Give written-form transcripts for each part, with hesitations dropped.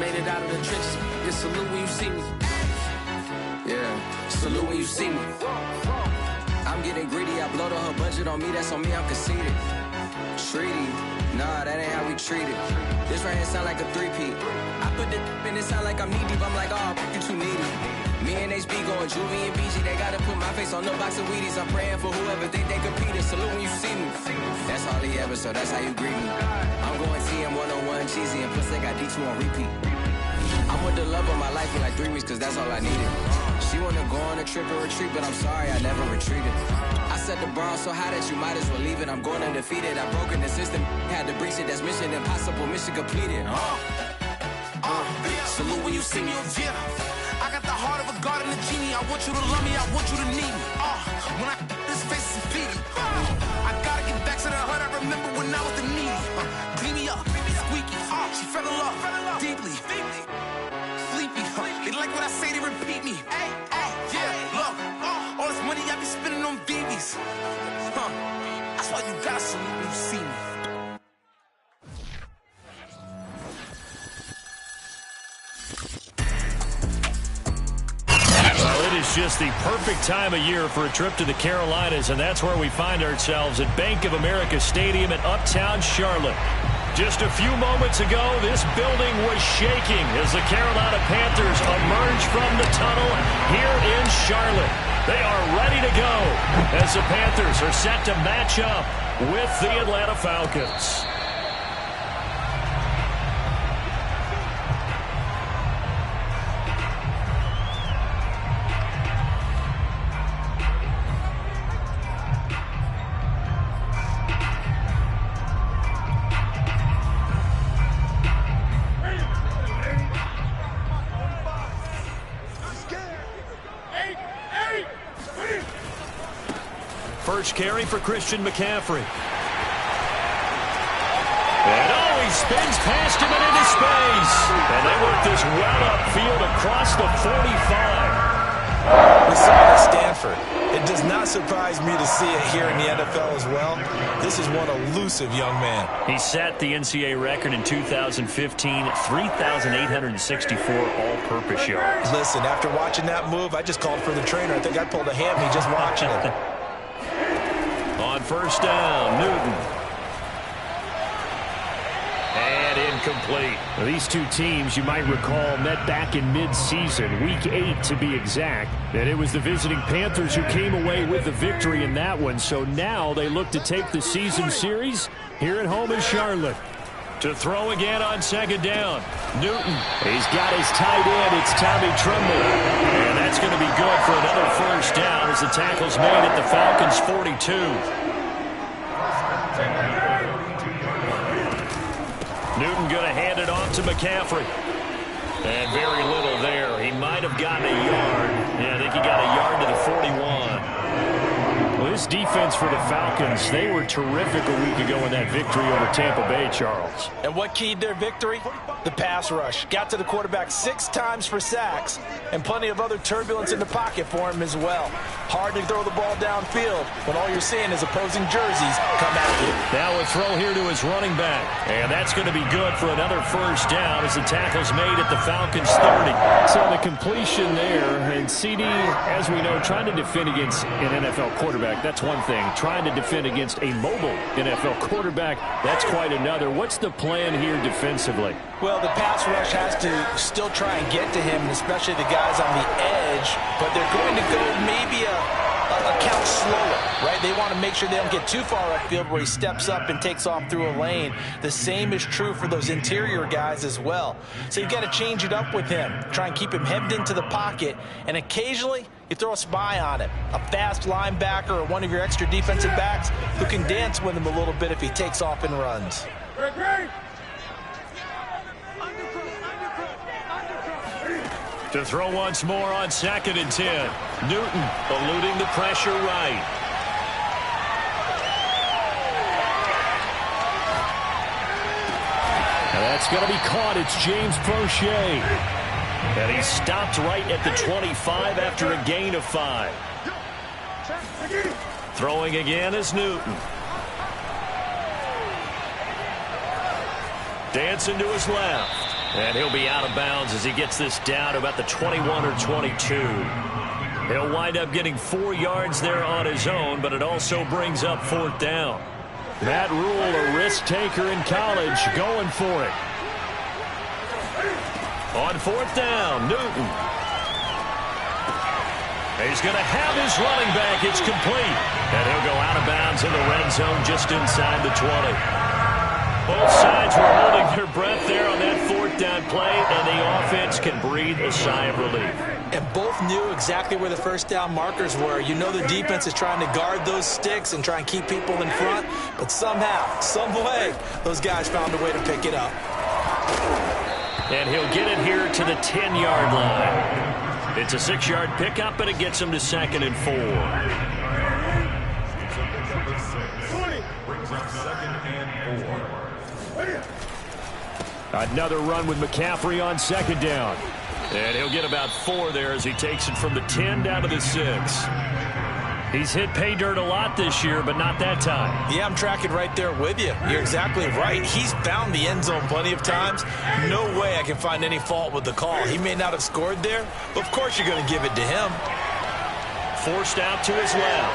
Made it out of the trenches. Just salute when you see me. Yeah, salute when you see me. I'm getting greedy. I blowed up her budget on me. That's on me. I'm conceited. Treaty. Nah, that ain't how we treat it. This right here sound like a three-peat. I put the in it sound like I'm knee deep. I'm like, oh, you too needy. Me and HB going Juvie and BG. They gotta put my face on no box of Wheaties. I'm praying for whoever think they competed. Salute when you see me. That's all he ever, so that's how you greet me. I'm going TM 101 cheesy and plus they got D2 on repeat. I'm with the love of my life for like 3 weeks cause that's all I needed. She wanna go on a trip or retreat, but I'm sorry I never retreated. I set the bar so high that you might as well leave it. I'm going undefeated. I've broken the system. Had to breach it. That's mission impossible. Mission completed. Salute when you see me. I got the heart of a god and a genie. I want you to love me. I want you to need me. When I this face is feedy. I gotta get back to the hood. I remember when I was the needy. Clean me up. Squeaky. She fell in love. Deeply. Sleepy. They like what I say. They repeat me. Yeah. Look. All this money I be spending on BBs. That's why you gotta salute when you see me. Well, it is just the perfect time of year for a trip to the Carolinas, and that's where we find ourselves at Bank of America Stadium in Uptown Charlotte. Just a few moments ago, this building was shaking as the Carolina Panthers emerge from the tunnel here in Charlotte. They are ready to go as the Panthers are set to match up with the Atlanta Falcons. First carry for Christian McCaffrey. And he spins past him and into space. And they work this well upfield across the 45. We saw it at Stanford. It does not surprise me to see it here in the NFL as well. This is one elusive young man. He set the NCAA record in 2015, 3,864 all-purpose yards. Listen, after watching that move, I just called for the trainer. I think I pulled a hammy just watching it. On first down, Newton. And incomplete. Now, these two teams, you might recall, met back in mid-season, Week 8 to be exact. And it was the visiting Panthers who came away with the victory in that one. So now they look to take the season series here at home in Charlotte. To throw again on second down. Newton. He's got his tight end. It's Tommy Tremble. And that's going to be good for another first down as the tackle's made at the Falcons' 42. Newton going to hand it off to McCaffrey. And very little there. He might have gotten a yard. Yeah, I think he got a yard to the 41. Well, this defense for the Falcons, they were terrific a week ago in that victory over Tampa Bay, Charles. And what keyed their victory? The pass rush. Got to the quarterback 6 times for sacks, and plenty of other turbulence in the pocket for him as well. Hard to throw the ball downfield when all you're seeing is opposing jerseys come at you. Now a throw here to his running back. And that's going to be good for another first down as the tackle's made at the Falcons' 30. So the completion there, and CD, as we know, trying to defend against an NFL quarterback, that's one thing. Trying to defend against a mobile NFL quarterback, that's quite another. What's the plan here defensively? Well, the pass rush has to still try and get to him, especially the guys on the edge, but they're going to go maybe a count slower, right? They want to make sure they don't get too far upfield where he steps up and takes off through a lane. The same is true for those interior guys as well. So you've got to change it up with him. Try and keep him hemmed into the pocket, and occasionally you throw a spy on him. A fast linebacker or one of your extra defensive backs who can dance with him a little bit if he takes off and runs. To throw once more on 2nd and 10. Newton eluding the pressure right. And that's going to be caught. It's James Prochet. And he stopped right at the 25 after a gain of 5. Throwing again is Newton. Dancing to his left. And he'll be out of bounds as he gets this down to about the 21 or 22. He'll wind up getting 4 yards there on his own, but it also brings up 4th down. Matt Rule, a risk taker in college, going for it. On 4th down, Newton. He's going to have his running back. It's complete. And he'll go out of bounds in the red zone just inside the 20. Both sides were holding their breath there on that 4th down play, and the offense can breathe a sigh of relief. And both knew exactly where the first down markers were. You know the defense is trying to guard those sticks and try and keep people in front, but somehow, some way, those guys found a way to pick it up. And he'll get it here to the 10-yard line. It's a 6-yard pickup, and it gets him to 2nd and 4. Another run with McCaffrey on 2nd down. And he'll get about 4 there as he takes it from the 10 down to the 6. He's hit pay dirt a lot this year, but not that time. Yeah, I'm tracking right there with you. You're exactly right. He's found the end zone plenty of times. No way I can find any fault with the call. He may not have scored there, but of course you're going to give it to him. Forced out to his left.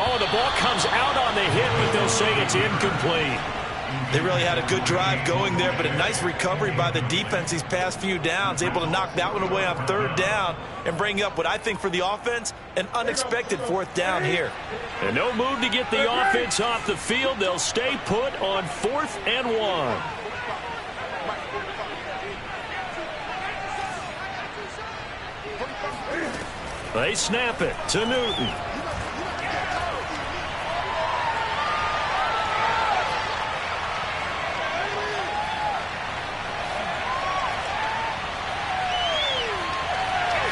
Oh, the ball comes out on the hit, but they'll say it's incomplete. They really had a good drive going there, but a nice recovery by the defense these past few downs, able to knock that one away on 3rd down and bring up what I think for the offense, an unexpected 4th down here. And no move to get the offense off the field. They'll stay put on 4th and 1. They snap it to Newton.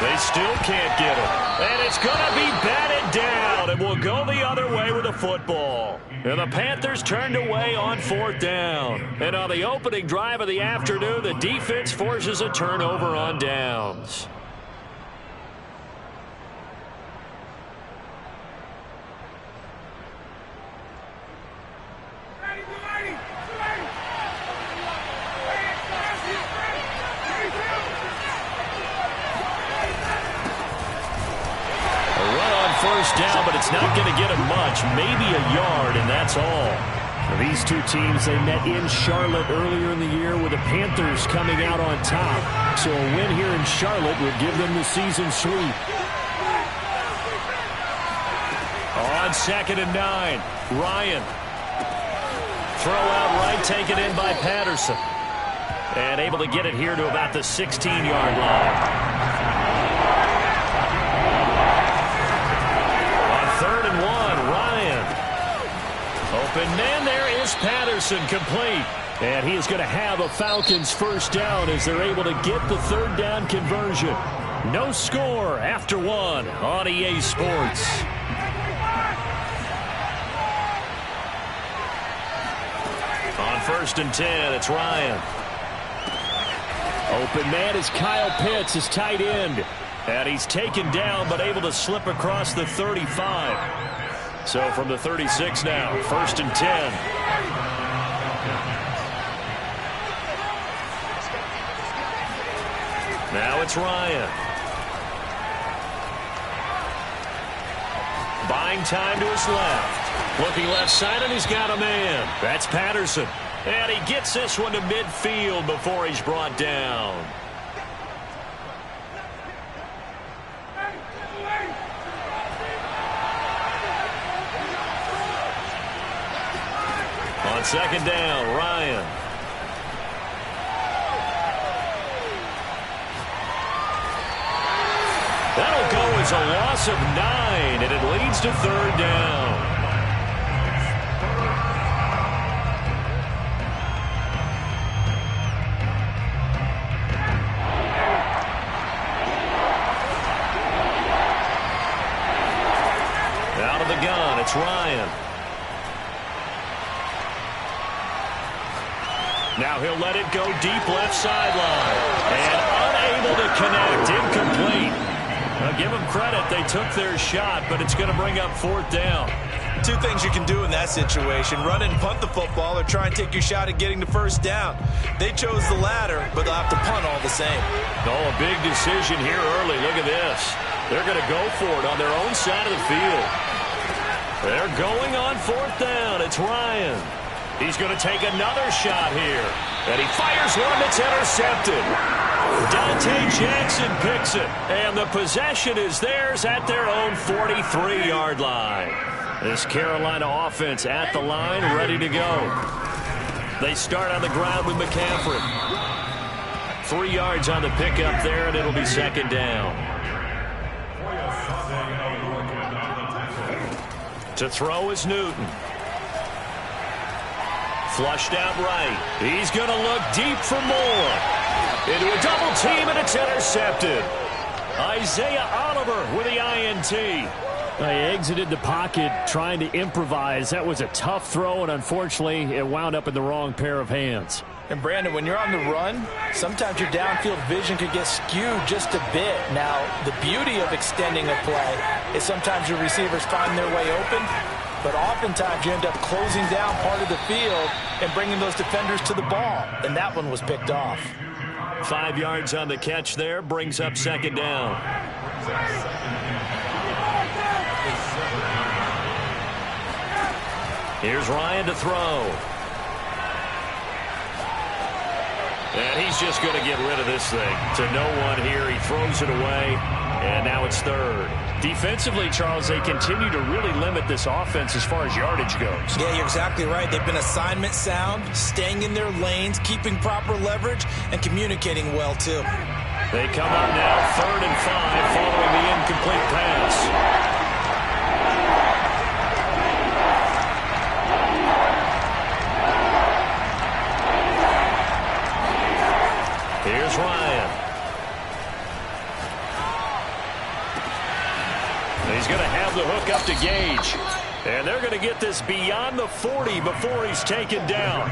They still can't get it. And it's going to be batted down. And will go the other way with the football. And the Panthers turned away on 4th down. And on the opening drive of the afternoon, the defense forces a turnover on downs. First down, but it's not going to get him much. Maybe a yard, and that's all. These two teams, they met in Charlotte earlier in the year with the Panthers coming out on top. So a win here in Charlotte would give them the season sweep. On 2nd and 9, Ryan. Throw out right, taken in by Patterson. And able to get it here to about the 16-yard line. 3rd and 1, Ryan. Open man, there is Patterson, complete. And he is going to have a Falcons first down as they're able to get the 3rd down conversion. No score after 1 on EA Sports. On 1st and 10, it's Ryan. Open man is Kyle Pitts, his tight end. And he's taken down, but able to slip across the 35. So from the 36 now, 1st and 10. Now it's Ryan. Buying time to his left. Looking left side, and he's got a man. That's Patterson. And he gets this one to midfield before he's brought down. On 2nd down, Ryan. That'll go as a loss of 9, and it leads to 3rd down. Out of the gun, it's Ryan. Now he'll let it go deep left sideline. And unable to connect. Incomplete. Now give them credit. They took their shot, but it's going to bring up 4th down. Two things you can do in that situation: run and punt the football, or try and take your shot at getting the first down. They chose the latter, but they'll have to punt all the same. Oh, a big decision here early. Look at this. They're going to go for it on their own side of the field. They're going on fourth down. It's Ryan. He's going to take another shot here. And he fires one that's intercepted. Dante Jackson picks it. And the possession is theirs at their own 43-yard line. This Carolina offense at the line, ready to go. They start on the ground with McCaffrey. 3 yards on the pickup there, and it'll be second down. To throw is Newton. Flushed out right. He's going to look deep for more. Into a double team, and it's intercepted. Isaiah Oliver with the INT. They exited the pocket trying to improvise. That was a tough throw, and unfortunately, it wound up in the wrong pair of hands. And, Brandon, when you're on the run, sometimes your downfield vision could get skewed just a bit. Now, the beauty of extending a play is sometimes your receivers find their way open, but oftentimes you end up closing down part of the field and bringing those defenders to the ball, and that one was picked off. 5 yards on the catch there, brings up second down. Here's Ryan to throw. And he's just going to get rid of this thing to no one here. He throws it away, and now it's third. Defensively, Charles, they continue to really limit this offense as far as yardage goes. Yeah, you're exactly right. They've been assignment sound, staying in their lanes, keeping proper leverage, and communicating well, too. They come up now, 3rd and 5, following the incomplete pass. Here's Ryan. He's going to have the hook up to Gage. And they're going to get this beyond the 40 before he's taken down.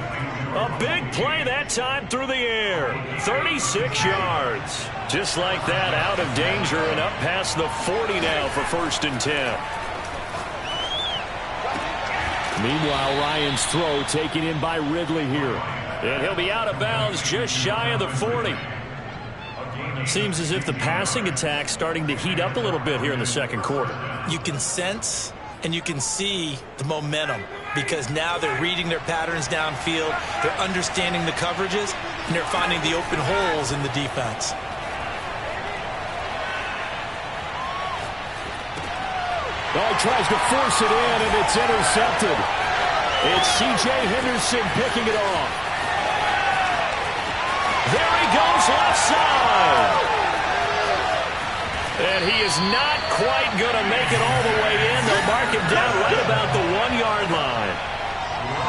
A big play that time through the air. 36 yards. Just like that, out of danger and up past the 40 now for 1st and 10. Meanwhile, Ryan's throw taken in by Ridley here. And he'll be out of bounds just shy of the 40. Seems as if the passing attack's starting to heat up a little bit here in the second quarter. You can sense and you can see the momentum because now they're reading their patterns downfield, they're understanding the coverages, and they're finding the open holes in the defense. Oh, he tries to force it in, and it's intercepted. It's C.J. Henderson picking it off. There he goes left side. And he is not quite going to make it all the way in. They'll mark him down right about the 1-yard line.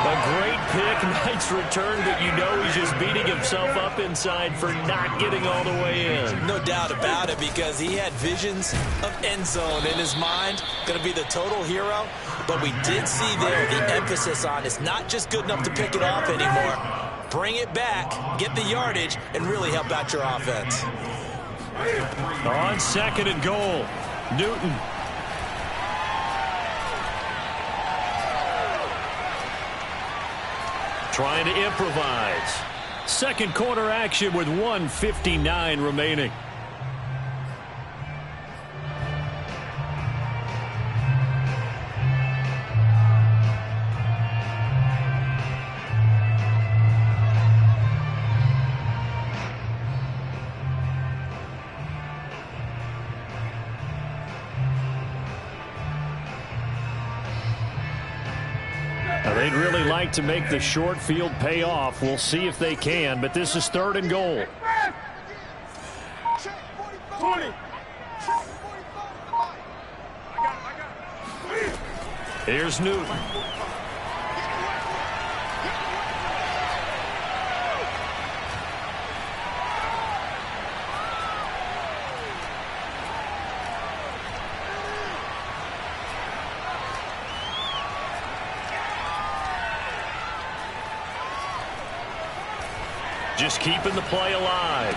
A great pick, nice return, but you know he's just beating himself up inside for not getting all the way in. No doubt about it, because he had visions of end zone in his mind. Going to be the total hero. But we did see there the emphasis on it's not just good enough to pick it off anymore. Bring it back, get the yardage, and really help out your offense. On 2nd and goal, Newton. Trying to improvise. Second quarter action with 1:59 remaining. They'd really like to make the short field pay off. We'll see if they can, but this is 3rd and goal. Here's Newton. Just keeping the play alive.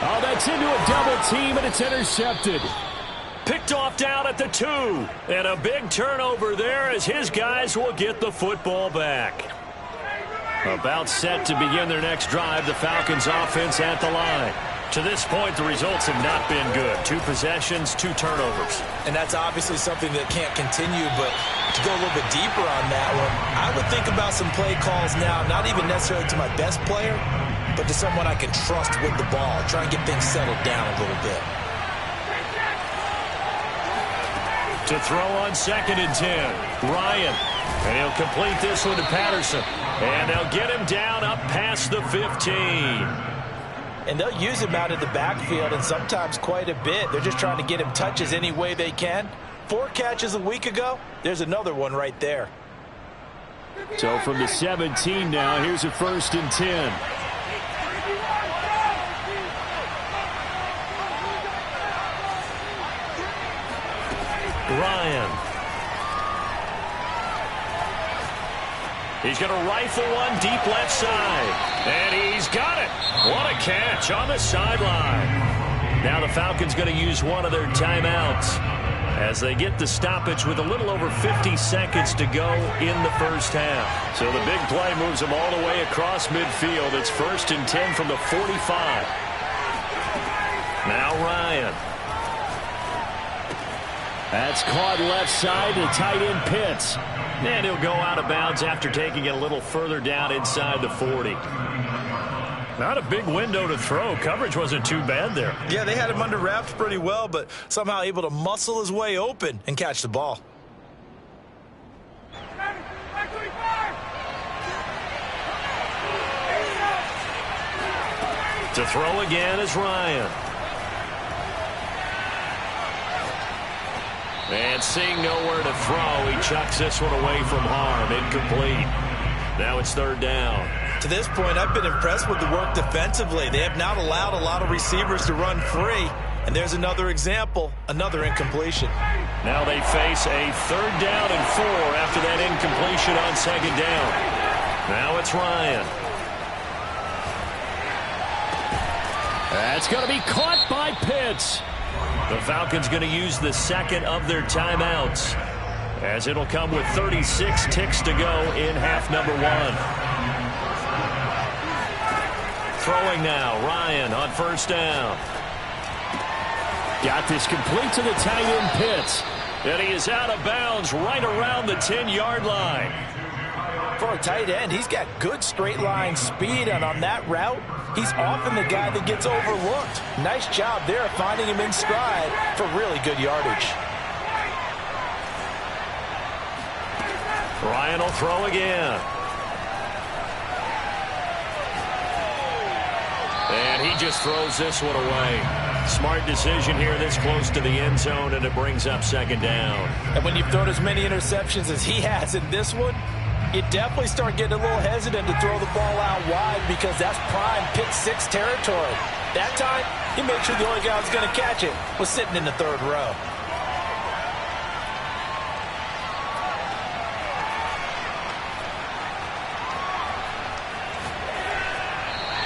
Oh, that's into a double team, and it's intercepted. Picked off down at the 2. And a big turnover there as his guys will get the football back. About set to begin their next drive, the Falcons offense at the line. To this point, the results have not been good. 2 possessions, 2 turnovers. And that's obviously something that can't continue, but to go a little bit deeper on that one, I would think about some play calls now, not even necessarily to my best player, but to someone I can trust with the ball. Try and get things settled down a little bit. To throw on 2nd and 10, Ryan. And he'll complete this one to Patterson. And they'll get him down up past the 15. And they'll use him out in the backfield, and sometimes quite a bit. They're just trying to get him touches any way they can. 4 catches a week ago. There's another one right there. So from the 17 now, here's a 1st and 10. Ryan. He's going to rifle one deep left side. And he's got it. What a catch on the sideline. Now the Falcons going to use one of their timeouts as they get the stoppage with a little over 50 seconds to go in the first half. So the big play moves them all the way across midfield. It's 1st and 10 from the 45. Now Ryan. That's caught left side to tight end Pitts. And he'll go out of bounds after taking it a little further down inside the 40. Not a big window to throw. Coverage wasn't too bad there. Yeah, they had him under wraps pretty well, but somehow able to muscle his way open and catch the ball. To throw again is Ryan. And seeing nowhere to throw, he chucks this one away from harm. Incomplete. Now it's 3rd down. To this point, I've been impressed with the work defensively. They have not allowed a lot of receivers to run free. And there's another example, another incompletion. Now they face a 3rd down and 4 after that incompletion on 2nd down. Now it's Ryan. That's going to be caught by Pitts. The Falcons going to use the 2nd of their timeouts, as it'll come with 36 ticks to go in half number 1. Throwing now, Ryan on 1st down. Got this complete to the tight end Pitts. And he is out of bounds right around the 10-yard line. For a tight end, he's got good straight line speed, and on that route, he's often the guy that gets overlooked. Nice job there finding him in stride for really good yardage. Ryan will throw again. And he just throws this one away. Smart decision here this close to the end zone, and it brings up 2nd down. And when you've thrown as many interceptions as he has in this one, you definitely start getting a little hesitant to throw the ball out wide, because that's prime pick 6 territory. That time, he made sure the only guy who was going to catch it was sitting in the 3rd row.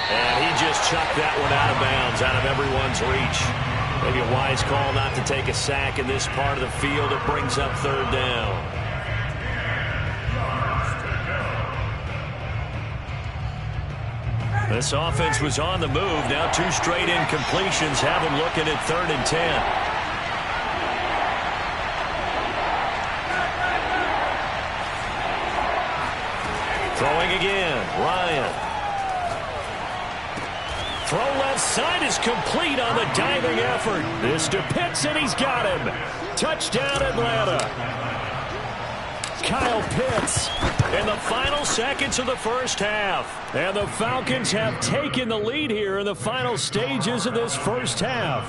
And he just chucked that one out of bounds, out of everyone's reach. Maybe a wise call not to take a sack in this part of the field. It brings up 3rd down. This offense was on the move. Now 2 straight incompletions have them looking at 3rd and 10. Throwing again, Ryan. Throw left side is complete on the diving effort. This to Pitts, and he's got him. Touchdown, Atlanta. Kyle Pitts in the final seconds of the first half. And the Falcons have taken the lead here in the final stages of this first half.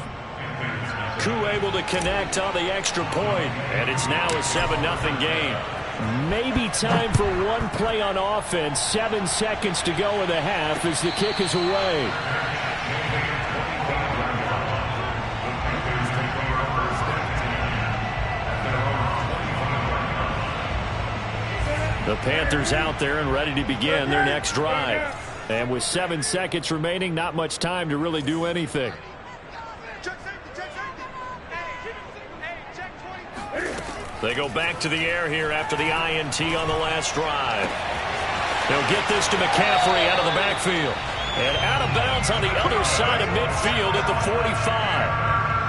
Koo able to connect on the extra point, and it's now a 7-0 game. Maybe time for one play on offense. 7 seconds to go in the half as the kick is away. The Panthers out there and ready to begin their next drive. And with 7 seconds remaining, not much time to really do anything. They go back to the air here after the INT on the last drive. They'll get this to McCaffrey out of the backfield. And out of bounds on the other side of midfield at the 45.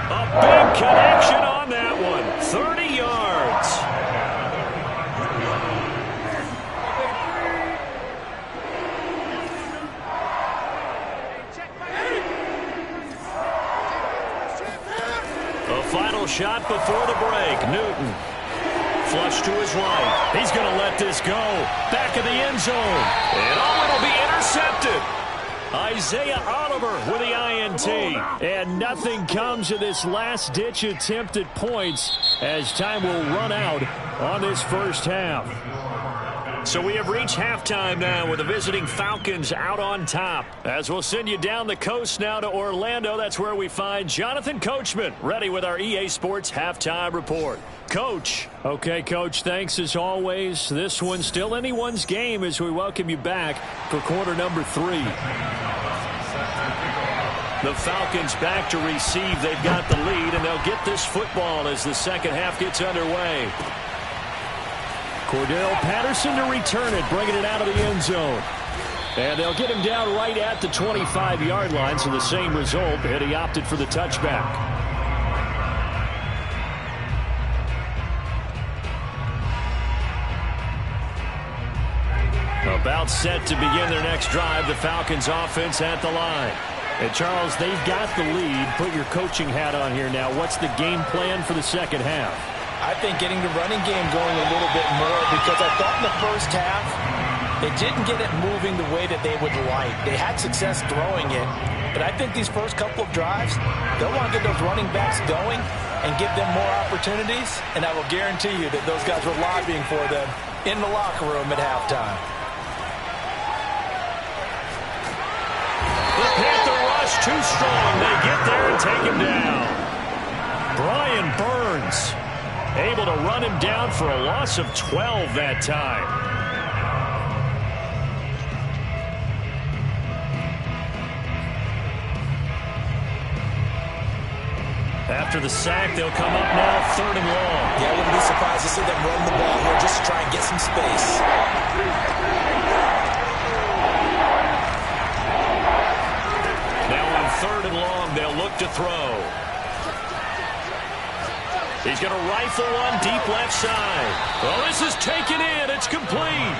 A big connection on that one. 30 yards. A final shot before the break. Newton. Flush to his right. He's going to let this go. Back of the end zone. And it'll be intercepted. Isaiah Oliver with the INT. And nothing comes of this last-ditch attempt at points as time will run out on this first half. So we have reached halftime now with the visiting Falcons out on top. As we'll send you down the coast now to Orlando, that's where we find Jonathan Coachman ready with our EA Sports Halftime Report. Coach. Okay, Coach, thanks as always. This one's still anyone's game as we welcome you back for quarter number 3. The Falcons back to receive. They've got the lead, and they'll get this football as the second half gets underway. Cordell Patterson to return it, bringing it out of the end zone. And they'll get him down right at the 25-yard line, so the same result, and he opted for the touchback. About set to begin their next drive, the Falcons offense at the line. And Charles, they've got the lead. Put your coaching hat on here now. What's the game plan for the second half? I think getting the running game going a little bit more, because I thought in the first half they didn't get it moving the way that they would like. They had success throwing it, but I think these first couple of drives, they'll want to get those running backs going and give them more opportunities, and I will guarantee you that those guys were lobbying for them in the locker room at halftime. The Panther rush too strong. They get there and take him down. Brian Burns able to run him down for a loss of 12 that time. After the sack, they'll come up now, 3rd and long. Yeah, I wouldn't be surprised to see them run the ball here just to try and get some space. Now on 3rd and long, they'll look to throw. He's going to rifle one deep left side. Well, this is taken in. It's complete.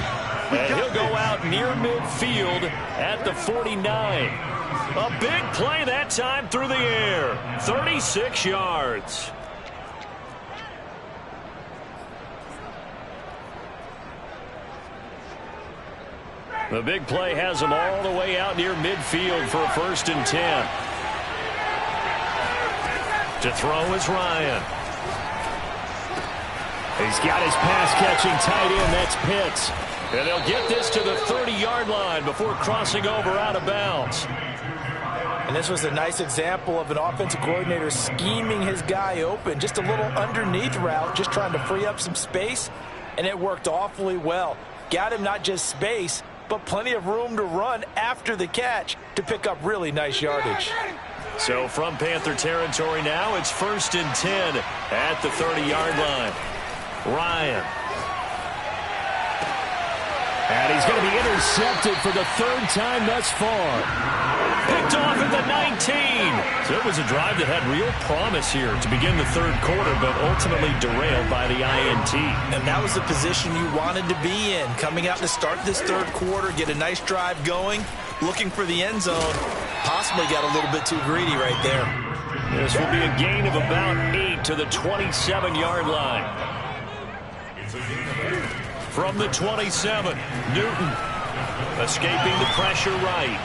And he'll go out near midfield at the 49. A big play that time through the air. 36 yards. The big play has him all the way out near midfield for a 1st and 10. To throw is Ryan. He's got his pass-catching tight end. That's Pitts. And they'll get this to the 30-yard line before crossing over out of bounds. And this was a nice example of an offensive coordinator scheming his guy open. Just a little underneath route, just trying to free up some space, and it worked awfully well. Got him not just space, but plenty of room to run after the catch to pick up really nice yardage. So from Panther territory now, it's 1st and 10 at the 30-yard line. Ryan. And he's going to be intercepted for the 3rd time thus far. Picked off at the 19. So it was a drive that had real promise here to begin the 3rd quarter, but ultimately derailed by the INT. And that was the position you wanted to be in. Coming out to start this 3rd quarter, get a nice drive going, looking for the end zone. Possibly got a little bit too greedy right there. This will be a gain of about 8 to the 27-yard line. From the 27, Newton escaping the pressure right.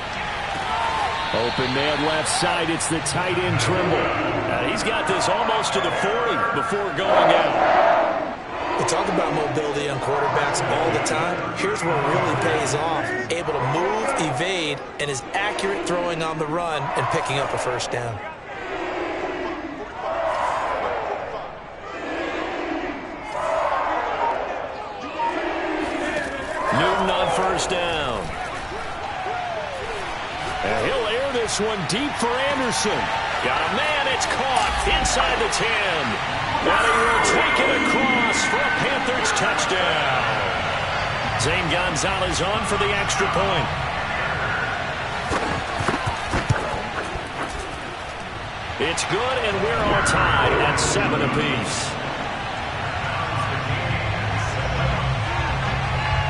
Open man left side. It's the tight end Trimble. He's got this almost to the 40 before going out. We talk about mobility on quarterbacks all the time. Here's where it really pays off. Able to move, evade, and is accurate throwing on the run and picking up a 1st down. Newton on 1st down. And he'll air this one deep for Anderson. Got a man, it's caught inside the 10. And he will take it across for a Panthers touchdown. Zane Gonzalez on for the extra point. It's good, and we're all tied at 7 apiece.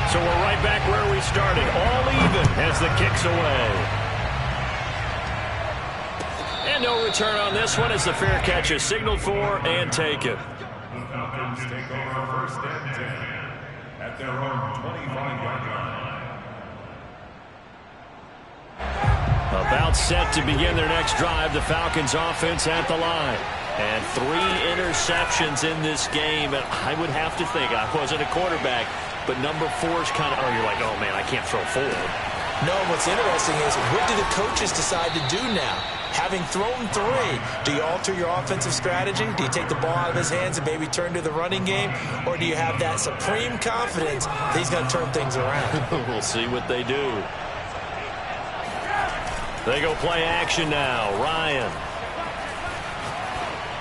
So we're right back where we started, all even as the kick's away. And no return on this one as the fair catch is signaled for and taken. The Falcons take over first and 10 at their own 25-yard line. About set to begin their next drive, the Falcons offense at the line. And 3 interceptions in this game, and I would have to think, I wasn't a quarterback, but number 4 is kind of, oh, you're like, oh, man, I can't throw 4. No, what's interesting is, what do the coaches decide to do now? Having thrown 3, do you alter your offensive strategy? Do you take the ball out of his hands and maybe turn to the running game? Or do you have that supreme confidence that he's going to turn things around? We'll see what they do. They go play action now. Ryan.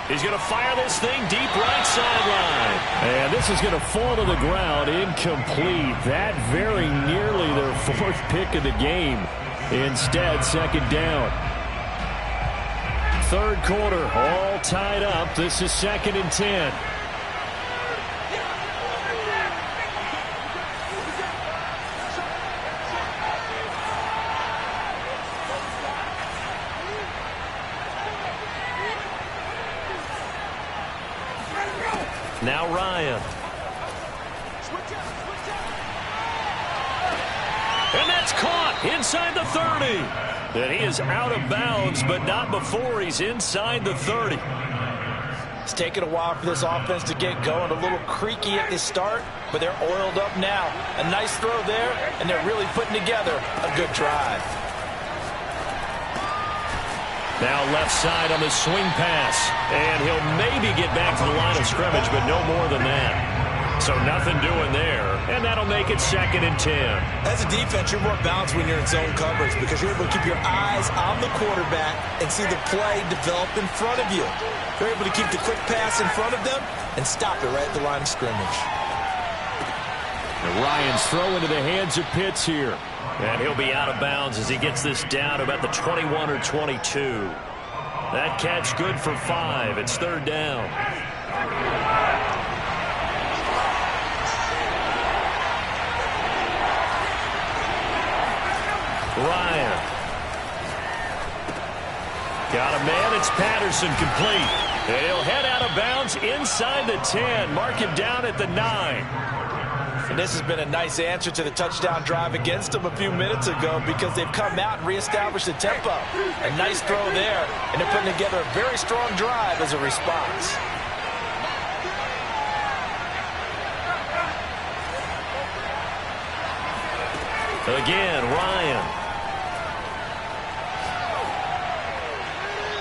He's going to fire this thing deep right sideline. And this is going to fall to the ground incomplete. That very nearly their 4th pick of the game. Instead, second down. 3rd quarter, all tied up. This is 2nd and 10. Now Ryan. And that's caught inside the 30. And he is out of bounds, but not before he's inside the 30. It's taken a while for this offense to get going. A little creaky at the start, but they're oiled up now. A nice throw there, and they're really putting together a good drive. Now left side on the swing pass. And he'll maybe get back to the line of scrimmage, but no more than that. So nothing doing there. And that'll make it 2nd and 10. As a defense, you're more balanced when you're in zone coverage because you're able to keep your eyes on the quarterback and see the play develop in front of you. You're able to keep the quick pass in front of them and stop it right at the line of scrimmage. And Ryan's throw into the hands of Pitts here. And he'll be out of bounds as he gets this down about the 21 or 22. That catch good for 5. It's 3rd down. Ryan. Got a man. It's Patterson complete. And he'll head out of bounds inside the 10. Mark him down at the 9. And this has been a nice answer to the touchdown drive against them a few minutes ago because they've come out and reestablished the tempo. A nice throw there, and they're putting together a very strong drive as a response. Again, Ryan.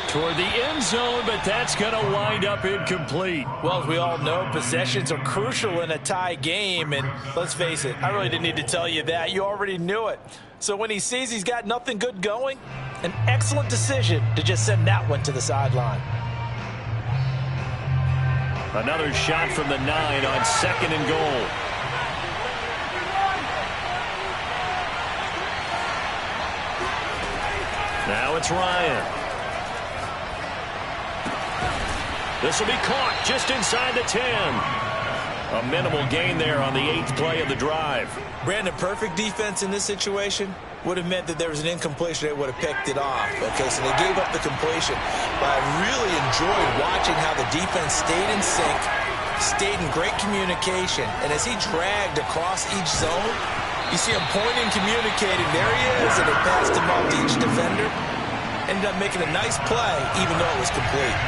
Toward the end zone, but that's going to wind up incomplete. Well, as we all know, possessions are crucial in a tie game, and let's face it, I really didn't need to tell you that. You already knew it. So when he sees he's got nothing good going, an excellent decision to just send that one to the sideline. Another shot from the 9 on 2nd and goal. Now it's Ryan. This will be caught just inside the 10. A minimal gain there on the 8th play of the drive. Brandon, perfect defense in this situation would have meant that there was an incompletion. They would have picked it off. Okay, so they gave up the completion. But I really enjoyed watching how the defense stayed in sync, stayed in great communication. And as he dragged across each zone, you see him pointing, communicating. There he is, and they passed him off to each defender. Ended up making a nice play, even though it was complete.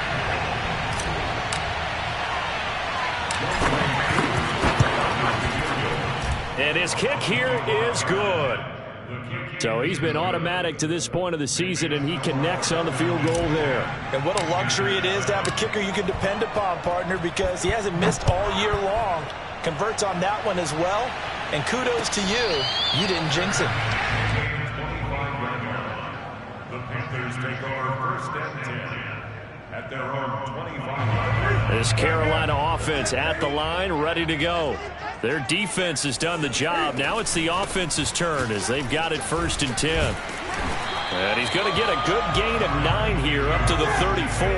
And his kick here is good. So he's been automatic to this point of the season, and he connects on the field goal there. And what a luxury it is to have a kicker you can depend upon, partner, because he hasn't missed all year long. Converts on that one as well. And kudos to you. You didn't jinx it. The Panthers take over first and 10 at their own 25. This Carolina offense at the line, ready to go. Their defense has done the job. Now it's the offense's turn as they've got it first and 10. And he's going to get a good gain of 9 here up to the 34.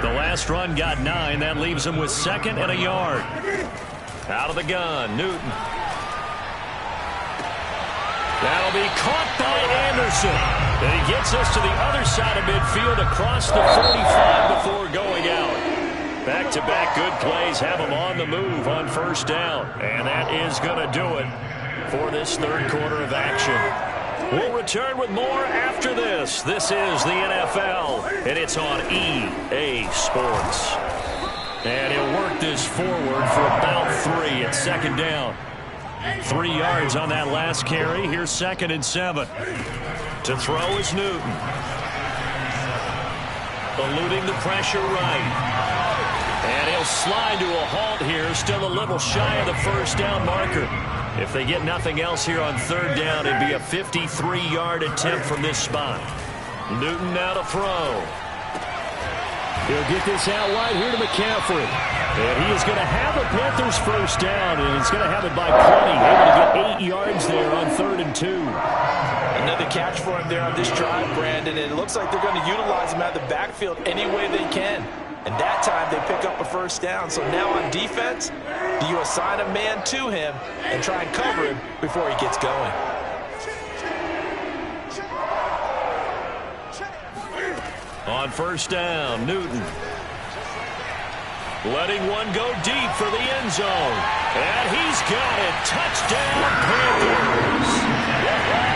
The last run got 9. That leaves him with 2nd and a yard. Out of the gun, Newton. That'll be caught by Anderson. And he gets us to the other side of midfield across the 45 before going out. Back-to-back good plays have him on the move on first down. And that is going to do it for this third quarter of action. We'll return with more after this. This is the NFL, and it's on EA Sports. And he'll work this forward for about 3 at second down. 3 yards on that last carry. Here's 2nd and 7. To throw is Newton. Eluding the pressure right. And he'll slide to a halt here. Still a little shy of the first down marker. If they get nothing else here on third down, it'd be a 53-yard attempt from this spot. Newton now to throw. He'll get this out wide here to McCaffrey. And he is going to have the Panthers first down, and he's going to have it by plenty. Able to get 8 yards there on 3rd and 2. Another catch for him there on this drive, Brandon. And it looks like they're going to utilize him out of the backfield any way they can. And that time they pick up a first down. So now on defense, do you assign a man to him and try and cover him before he gets going? On first down, Newton. Letting one go deep for the end zone. And he's got it. Touchdown, Panthers.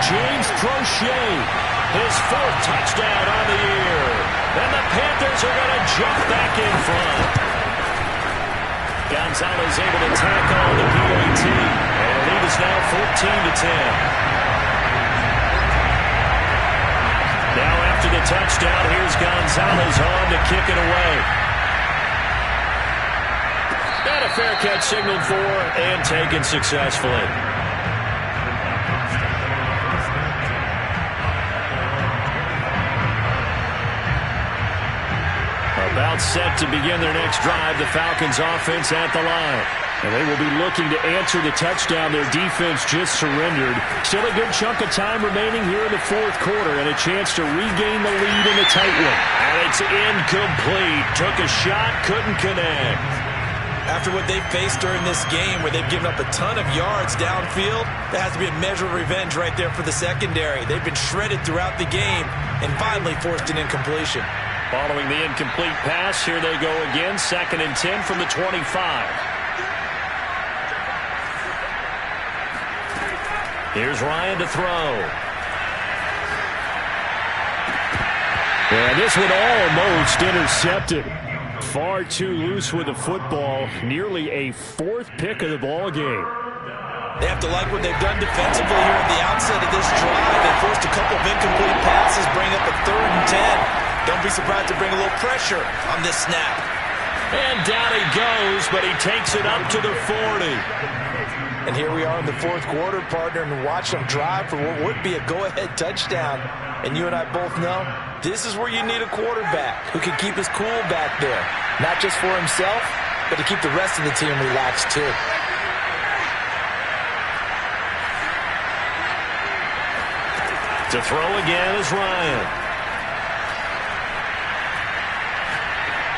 James Prochet, his 4th touchdown on the year. And the Panthers are going to jump back in front. Gonzalez able to tackle the PAT. And the lead is now 14-10. Now after the touchdown, here's Gonzalez on to kick it away. And a fair catch signaled for and taken successfully. About set to begin their next drive, the Falcons offense at the line. And they will be looking to answer the touchdown their defense just surrendered. Still a good chunk of time remaining here in the 4th quarter and a chance to regain the lead in a tight one. And it's incomplete. Took a shot, couldn't connect. After what they've faced during this game where they've given up a ton of yards downfield, there has to be a measure of revenge right there for the secondary. They've been shredded throughout the game and finally forced an incompletion. Following the incomplete pass, here they go again. 2nd and 10 from the 25. Here's Ryan to throw. And this one almost intercepted. Far too loose with the football. Nearly a 4th pick of the ball game. They have to like what they've done defensively here at the outset of this drive. They forced a couple of incomplete passes, bring up a 3rd and 10. Don't be surprised to bring a little pressure on this snap. And down he goes, but he takes it up to the 40. And here we are in the 4th quarter, partner, and watch them drive for what would be a go-ahead touchdown. And you and I both know this is where you need a quarterback who can keep his cool back there. Not just for himself, but to keep the rest of the team relaxed too. To throw again is Ryan.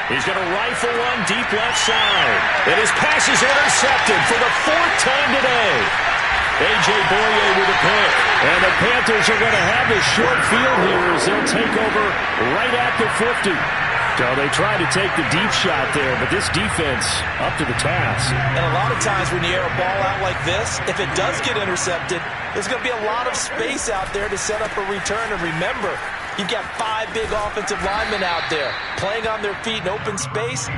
He's going to rifle one deep left side. And his pass is intercepted for the 4th time today. A.J. Boye with a pick. And the Panthers are going to have this short field here as they'll take over right at the 50. So they tried to take the deep shot there, but this defense up to the task. And a lot of times when you air a ball out like this, if it does get intercepted, there's going to be a lot of space out there to set up a return. And remember, you've got 5 big offensive linemen out there playing on their feet in open space.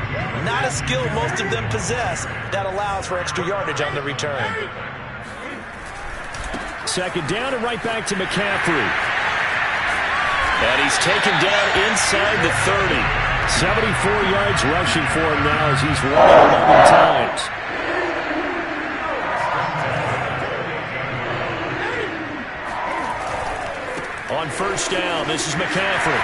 Not a skill most of them possess that allows for extra yardage on the return. 2nd down and right back to McCaffrey. And he's taken down inside the 30. 74 yards rushing for him now as he's run 11 times. On first down, this is McCaffrey.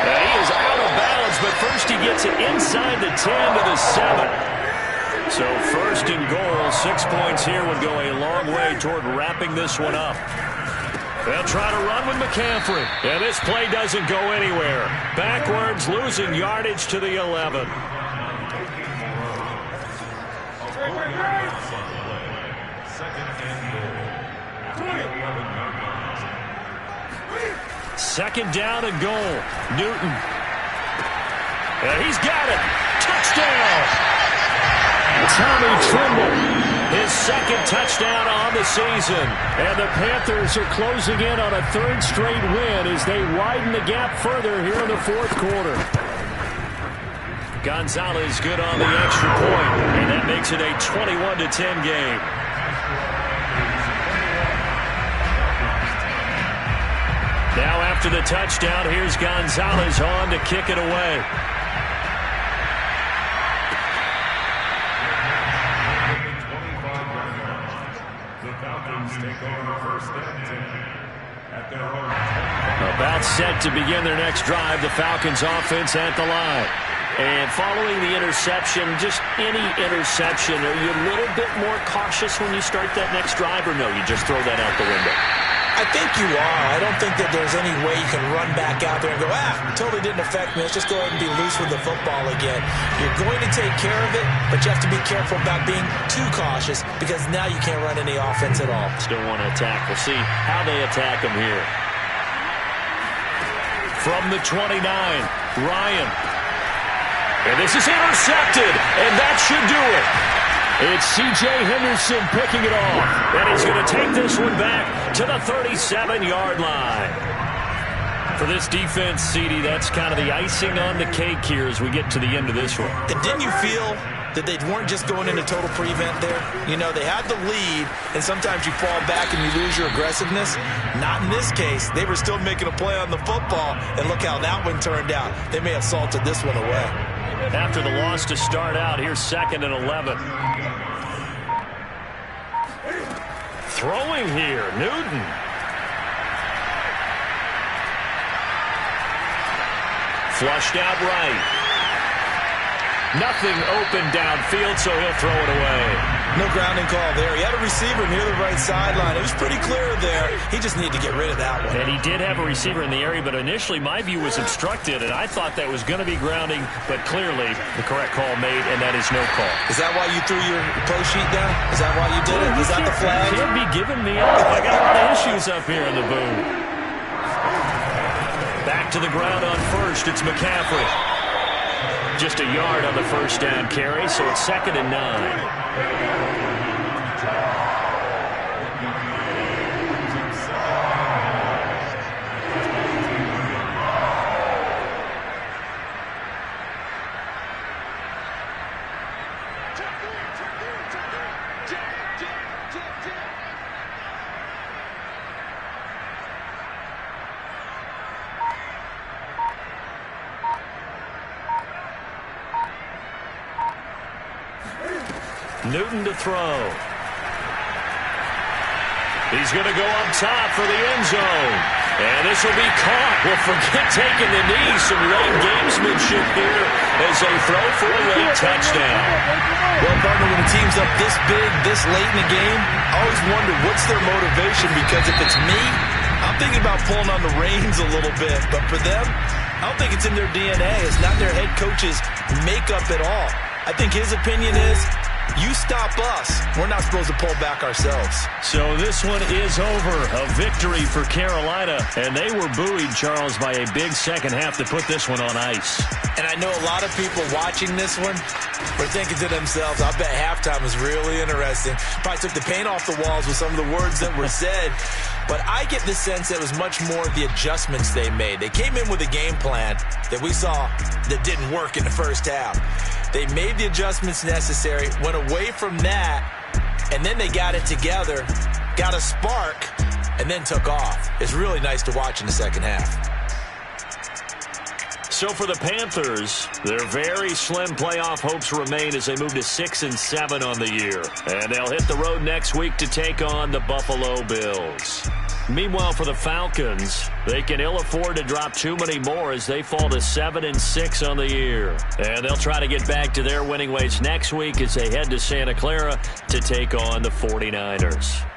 And he is out of bounds, but first he gets it inside the 10 to the 7. So first and goal, 6 points here would go a long way toward wrapping this one up. They'll try to run with McCaffrey. And this play doesn't go anywhere. Backwards, losing yardage to the 11. Second down and goal. Newton. And he's got it. Touchdown. Tommy Tremble, his second touchdown on the season. And the Panthers are closing in on a third straight win as they widen the gap further here in the fourth quarter. Gonzalez good on the extra point, and that makes it a 21-10 game. Now after the touchdown, here's Gonzalez on to kick it away. About set to begin their next drive, the Falcons offense at the line. And following the interception, just any interception, are you a little bit more cautious when you start that next drive, or no, you just throw that out the window? I think you are. I don't think that there's any way you can run back out there and go, totally didn't affect me. Let's just go ahead and be loose with the football again. You're going to take care of it, but you have to be careful about being too cautious because now you can't run any offense at all. Still want to attack. We'll see how they attack him here. From the 29, Ryan. And this is intercepted, and that should do it. It's C.J. Henderson picking it off. And he's going to take this one back to the 37-yard line. For this defense, CD, that's kind of the icing on the cake here as we get to the end of this one. And didn't you feel that they weren't just going into total prevent there? You know, they had the lead, and sometimes you fall back and you lose your aggressiveness. Not in this case. They were still making a play on the football, and look how that one turned out. They may have salted this one away. After the loss to start out, here's 2nd and 11. Throwing here, Newton. Flushed out right. Nothing open downfield, so he'll throw it away. No grounding call there. He had a receiver near the right sideline. It was pretty clear there. He just needed to get rid of that one. And he did have a receiver in the area, but initially my view was obstructed, and I thought that was going to be grounding, but clearly the correct call made, and that is no call. Is that why you threw your post sheet down? Is that why you did it? Is that the flag? You can't be giving me up. I got a lot of issues up here in the booth. Back to the ground on first. It's McCaffrey. Just a yard on the first down carry, so it's 2nd and 9. Newton to throw. He's going to go up top for the end zone. And this will be caught. Well, forget taking the knee. Some late gamesmanship here as they throw for a late touchdown. Well, partner, when a team's up this big, this late in the game, I always wonder what's their motivation, because if it's me, I'm thinking about pulling on the reins a little bit. But for them, I don't think it's in their DNA. It's not their head coach's makeup at all. I think his opinion is, you stop us. We're not supposed to pull back ourselves. So this one is over. A victory for Carolina. And they were buoyed, Charles, by a big second half to put this one on ice. And I know a lot of people watching this one were thinking to themselves, I bet halftime was really interesting. Probably took the paint off the walls with some of the words that were said. But I get the sense that it was much more the adjustments they made. They came in with a game plan that we saw that didn't work in the first half. They made the adjustments necessary, went away from that, and then they got it together, got a spark, and then took off. It's really nice to watch in the second half. So for the Panthers, their very slim playoff hopes remain as they move to 6-7 on the year. And they'll hit the road next week to take on the Buffalo Bills. Meanwhile, for the Falcons, they can ill afford to drop too many more as they fall to 7-6 on the year. And they'll try to get back to their winning ways next week as they head to Santa Clara to take on the 49ers.